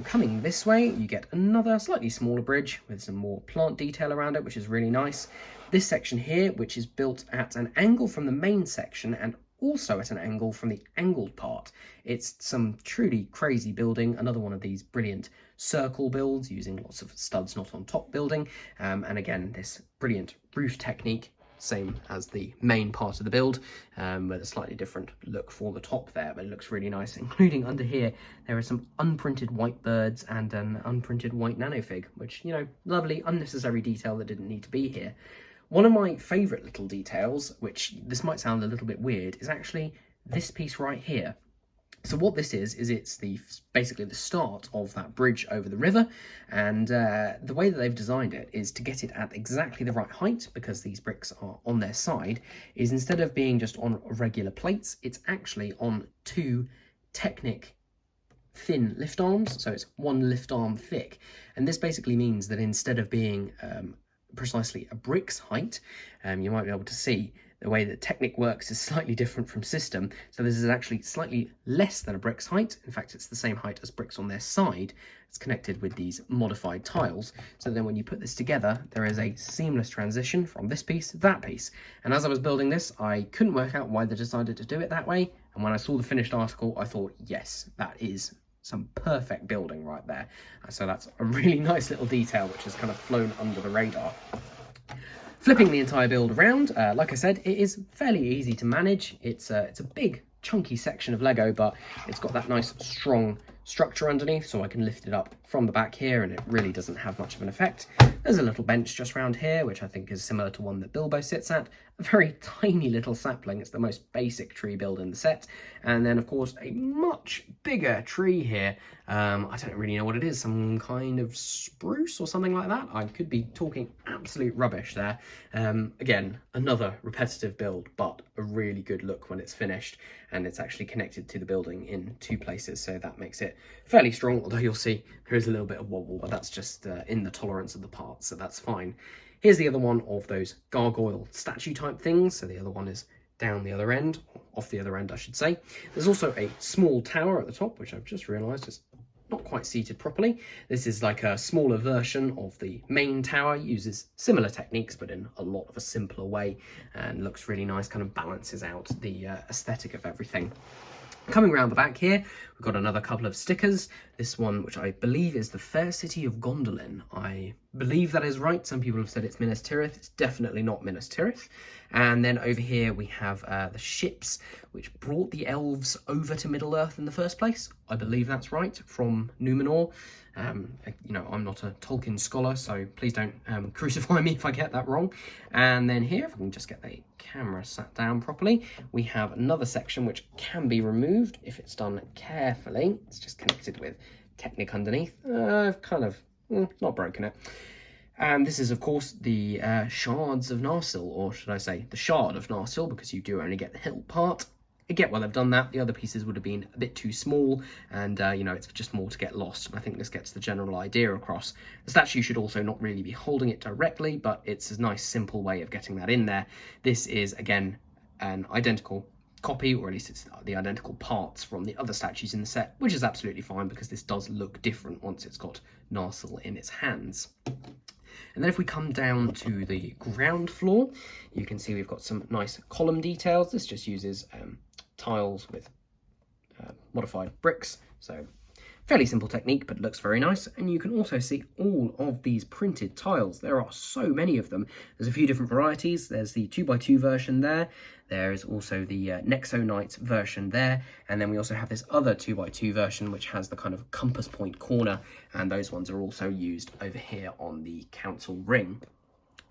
Coming this way, you get another slightly smaller bridge with some more plant detail around it, which is really nice. This section here, which is built at an angle from the main section and also at an angle from the angled part. It's some truly crazy building, another one of these brilliant circle builds using lots of studs not on top building, and again this brilliant roof technique, same as the main part of the build, with a slightly different look for the top there, but it looks really nice. Including under here, there are some unprinted white birds and an unprinted white nanofig, which, you know, lovely, unnecessary detail that didn't need to be here. One of my favourite little details, which this might sound a little bit weird, is actually this piece right here. So what this is it's basically the start of that bridge over the river, and the way that they've designed it is to get it at exactly the right height, because these bricks are on their side, is instead of being just on regular plates, it's actually on two Technic thin lift arms, so it's one lift arm thick. And this basically means that instead of being precisely a brick's height, you might be able to see the way that Technic works is slightly different from System. So this is actually slightly less than a brick's height. In fact, it's the same height as bricks on their side. It's connected with these modified tiles. So then when you put this together, there is a seamless transition from this piece to that piece. And as I was building this, I couldn't work out why they decided to do it that way. And when I saw the finished article, I thought, yes, that is some perfect building right there. So that's a really nice little detail which has kind of flown under the radar. Flipping the entire build around, like I said, it is fairly easy to manage. It's a big chunky section of Lego, but it's got that nice strong structure underneath, so I can lift it up from the back here and it really doesn't have much of an effect. There's a little bench just around here, which I think is similar to one that Bilbo sits at. A very tiny little sapling. It's the most basic tree build in the set. And then, of course, a much bigger tree here. I don't really know what it is, some kind of spruce or something like that. I could be talking absolute rubbish there. Again, another repetitive build, but a really good look when it's finished, and it's actually connected to the building in 2 places, so that makes it fairly strong, although you'll see there is a little bit of wobble, but that's just in the tolerance of the parts, so that's fine. Here's the other one of those gargoyle statue type things, so the other one is down the other end, off the other end I should say. There's also a small tower at the top, which I've just realised is not quite seated properly. This is like a smaller version of the main tower, uses similar techniques but in a lot of a simpler way, and looks really nice, kind of balances out the aesthetic of everything. Coming around the back here, we've got another couple of stickers. This one, which I believe is the Fair City of Gondolin. I believe that is right. Some people have said it's Minas Tirith. It's definitely not Minas Tirith. And then over here we have the ships which brought the elves over to Middle-earth in the first place. I believe that's right, from Numenor. You know, I'm not a Tolkien scholar, so please don't crucify me if I get that wrong. And then here, if we can just get the camera sat down properly, we have another section which can be removed if it's done carefully. It's just connected with Technic underneath. I've kind of not broken it. And this is, of course, the Shards of Narsil, or should I say the Shard of Narsil, because you do only get the hilt part. I get why they've done that. The other pieces would have been a bit too small, and you know, it's just more to get lost. And I think this gets the general idea across. The statue should also not really be holding it directly, but it's a nice simple way of getting that in there. This is, again, an identical copy, or at least it's the identical parts from the other statues in the set, which is absolutely fine because this does look different once it's got Narsil in its hands. And then if we come down to the ground floor, you can see we've got some nice column details. This just uses tiles with modified bricks, so fairly simple technique, but looks very nice. And you can also see all of these printed tiles. There are so many of them. There's a few different varieties. There's the 2x2 version there. There is also the Nexo version there. And then we also have this other 2x2 version, which has the kind of compass point corner. And those ones are also used over here on the council ring.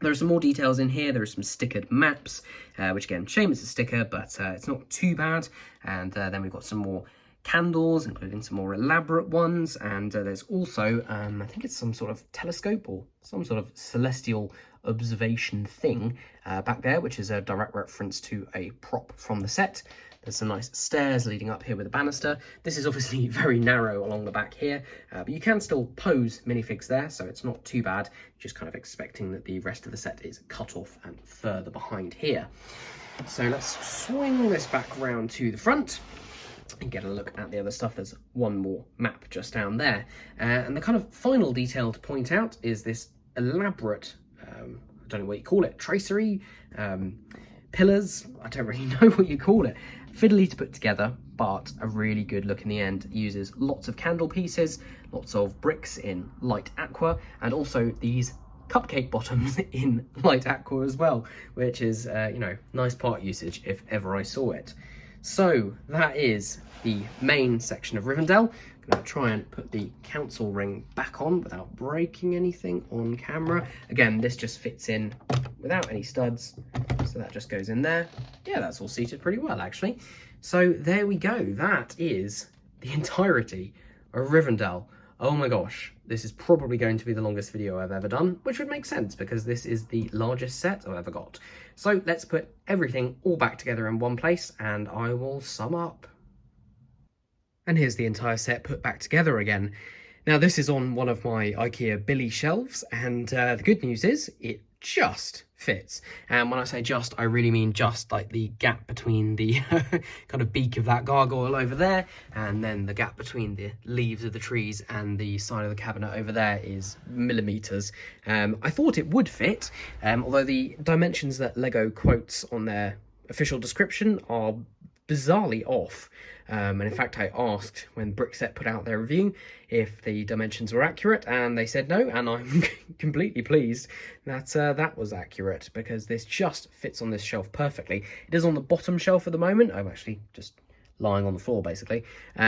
There are some more details in here. There are some stickered maps, which again, shame it's a sticker, but it's not too bad. And then we've got some more candles, including some more elaborate ones, and there's also I think it's some sort of telescope or some sort of celestial observation thing back there, which is a direct reference to a prop from the set. There's some nice stairs leading up here with a banister. This is obviously very narrow along the back here, but you can still pose minifigs there, so it's not too bad. Just kind of expecting that the rest of the set is cut off and further behind here. So let's swing this back round to the front and get a look at the other stuff. There's one more map just down there. And the kind of final detail to point out is this elaborate, I don't know what you call it, tracery, pillars, I don't really know what you call it. Fiddly to put together, but a really good look in the end. It uses lots of candle pieces, lots of bricks in light aqua, and also these cupcake bottoms in light aqua as well, which is, you know, nice part usage if ever I saw it. So that is the main section of Rivendell. I'm going to try and put the council ring back on without breaking anything on camera. Again, this just fits in without any studs, so that just goes in there. Yeah, that's all seated pretty well, actually. So there we go. That is the entirety of Rivendell. Oh my gosh, this is probably going to be the longest video I've ever done, which would make sense because this is the largest set I've ever got. So let's put everything all back together in one place and I will sum up. And here's the entire set put back together again. Now this is on one of my IKEA Billy shelves, and the good news is it just fits. And when I say just, I really mean just, like the gap between the kind of beak of that gargoyle over there and then the gap between the leaves of the trees and the side of the cabinet over there is millimeters. I thought it would fit, although the dimensions that Lego quotes on their official description are bizarrely off. And in fact, I asked when Brickset put out their review if the dimensions were accurate, and they said no, and I'm completely pleased that that was accurate, because this just fits on this shelf perfectly. It is on the bottom shelf at the moment. I've actually just lying on the floor basically. But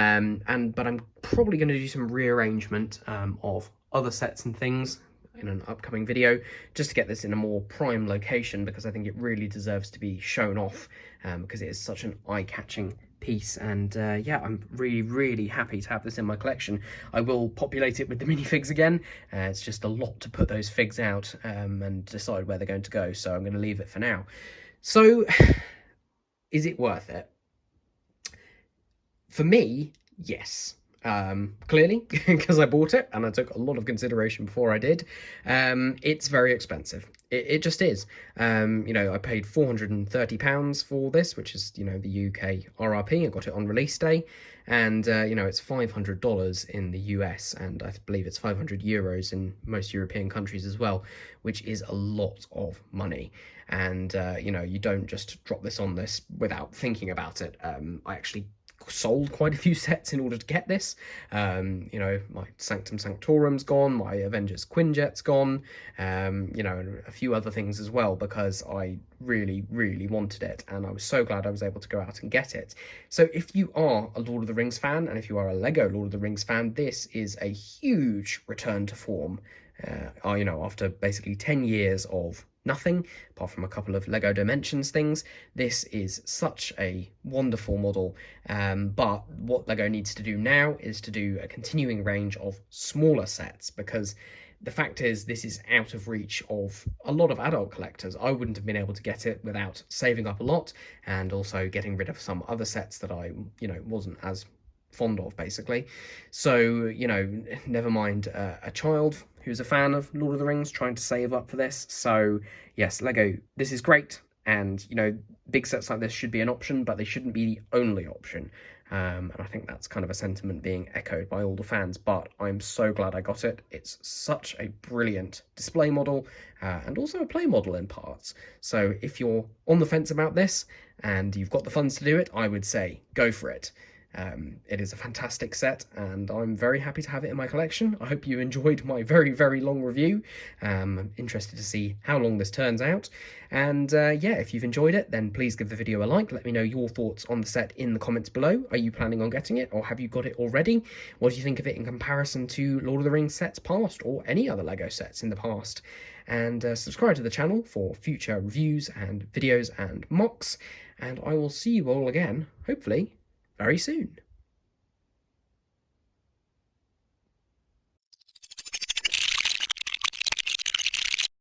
I'm probably going to do some rearrangement of other sets and things in an upcoming video, just to get this in a more prime location, because I think it really deserves to be shown off, because it is such an eye-catching piece. And yeah, I'm really happy to have this in my collection. I will populate it with the minifigs again. It's just a lot to put those figs out and decide where they're going to go, so I'm going to leave it for now. So is it worth it? For me, yes. Clearly, because I bought it and I took a lot of consideration before I did. It's very expensive. It just is. You know, I paid £430 for this, which is, you know, the UK RRP. I got it on release day, and you know, it's $500 in the US, and I believe it's €500 in most European countries as well, which is a lot of money. And you know, you don't just drop this on this without thinking about it. I actually sold quite a few sets in order to get this. You know, my Sanctum Sanctorum's gone, my Avengers Quinjet's gone, you know, and a few other things as well, because I really wanted it, and I was so glad I was able to go out and get it. So if you are a Lord of the Rings fan, and if you are a Lego Lord of the Rings fan, this is a huge return to form. You know, after basically 10 years of nothing, apart from a couple of Lego Dimensions things, this is such a wonderful model. But what Lego needs to do now is to do a continuing range of smaller sets, because the fact is, this is out of reach of a lot of adult collectors. I wouldn't have been able to get it without saving up a lot, and also getting rid of some other sets that I, you know, wasn't as fond of, basically. So, you know, never mind a child who's a fan of Lord of the Rings trying to save up for this. So yes, Lego, this is great, and you know, big sets like this should be an option, but they shouldn't be the only option. And I think that's kind of a sentiment being echoed by all the fans, but I'm so glad I got it. It's such a brilliant display model, and also a play model in parts. So if you're on the fence about this and you've got the funds to do it, I would say go for it. It is a fantastic set, and I'm very happy to have it in my collection. I hope you enjoyed my very long review. I'm interested to see how long this turns out. And yeah, if you've enjoyed it, then please give the video a like. Let me know your thoughts on the set in the comments below. Are you planning on getting it, or have you got it already? What do you think of it in comparison to Lord of the Rings sets past, or any other Lego sets in the past? And subscribe to the channel for future reviews and videos and mocks. And I will see you all again, hopefully, very soon.